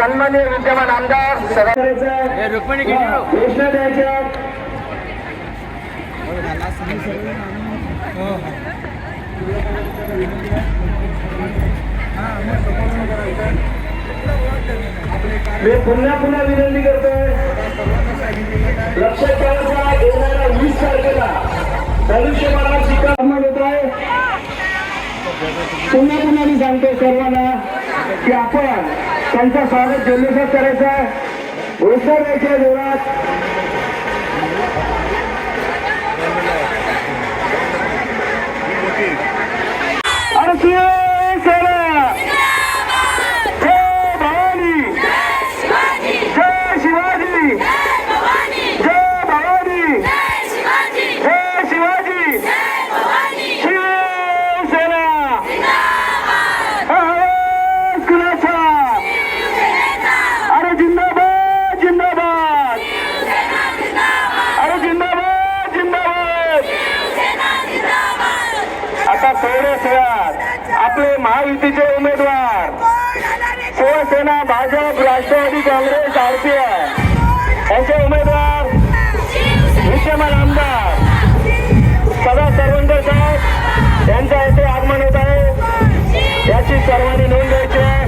सन्माननीय विद्यमान आमदार घोषणा द्यायच्या मी पुन्हा विनंती करतोय लक्षात ठेवायचा येणाऱ्या 20 तारखेला धनुष्यबाणात शिक्कामोर्तब होत आहे. पुन्हा मी सांगतो सर्वांना की आपण त्यांचं स्वागत जल्लोषात करायचं आहे. घोषणा द्यायच्या जोरात आपले महायुतीचे उमेदवार शिवसेना, भाजप, राष्ट्रवादी काँग्रेस, RPI यांचे उमेदवार विद्यमान आमदार सदा सरवंकर साहेब यांच्या येथे आगमन होत आहे. याची सर्वांनी नोंद घ्यायची आहे.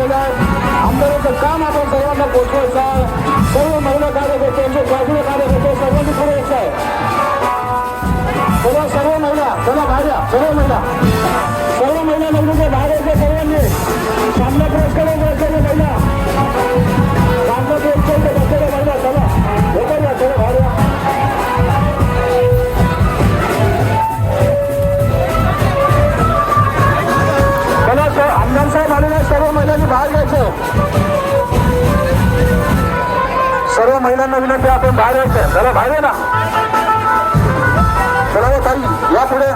आलेलं आहे. आमदाराचं काम आपण सर्वांना पोचवायचं आहे. सर्व महिला कार्यकर्त्यांचे बाजूला कार्यकर्ते सर्वांनी पुढे यायचं आहे. सर्व महिला चला बाहेर या. सर्व महिला लग्नाच्या बाहेर यायच्या सर्वांनी. सामना पुरस्कार बसलेल्या महिला, सामना पुरस्कार बसलेल्या महिला चला होता या. चला बाहेर या. आमदार साहेब आलेल्या सर्व महिलांनी बाहेर घ्यायचं. सर्व महिलांना विनंती आपण बाहेर यायचं. चला बाहेर आहे ना. चला या ताई या पुढे.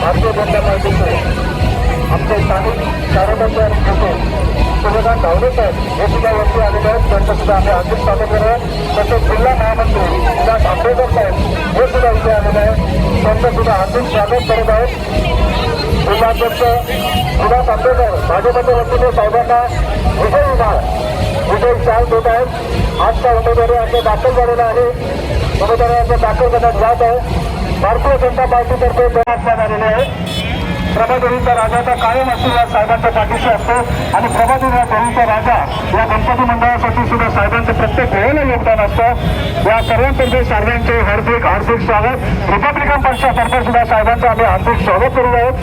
भारतीय जनता पार्टीचे आमचे स्थानिक कार्यकर्ते होते सुभेदार धावडे साहेब हे सुद्धा वरती आलेले आहेत. त्यांचं सुद्धा आम्ही हार्दिक स्वागत करत. तसेच जिल्हा महामंत्री विलास आंबेडकर साहेब हे सुद्धा इथे आलेले आहेत. त्यांचं सुद्धा हार्दिक स्वागत करत आहेत. जिल्हाध्यक्ष विलास आंबेडकर भाजपच्या वतीने साहेबांना विजयी चाल देत आहेत. आजचा उमेदवारी अर्ज दाखल झालेला आहे. उमेदवारी अर्ज दाखल करण्यात जात आहे. भारतीय जनता पार्टीतर्फे प्रयत्न झालेले आहे. प्रभादेवीचा राजा तर कायम असतो या साहेबांच्या पाठीशी असतो आणि प्रभादेवीचा राजा या गणपती मंडळासाठी सुद्धा साहेबांचं प्रत्येक वेळेला योगदान असतं. या सर्वांतर्फे सर्वांचे हार्दिक हार्दिक स्वागत. रिपब्लिकन पक्षातर्फे सुद्धा साहेबांचं आम्ही हार्दिक स्वागत करू आहोत.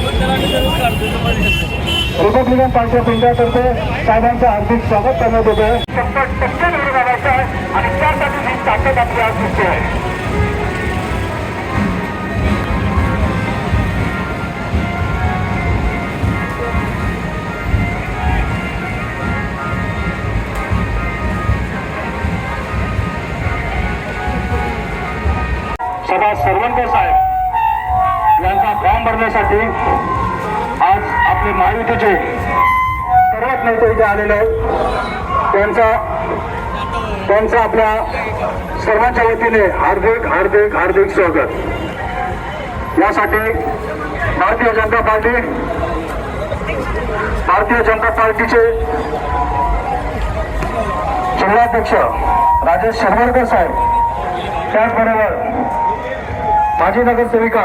रिपब्लिकन पार्टी ऑफ इंडियातर्फे साहेबांचं हार्दिक स्वागत करण्यात येत आहे. 100% निवडून आणायचं आहे आणि त्यासाठी ही ताकद आपली आज दिसते आहे. सदा सरवणकर साहेब यांचा फॉर्म भरण्यासाठी आज आपले महायुतीचे सर्वच नेते इथे आलेले आहेत. त्यांचा आपल्या सर्वांच्या वतीने हार्दिक हार्दिक हार्दिक स्वागत. यासाठी भारतीय जनता पार्टीचे जिल्हाध्यक्ष राजेश शिरवळकर साहेब, त्याचबरोबर माजी नगरसेविका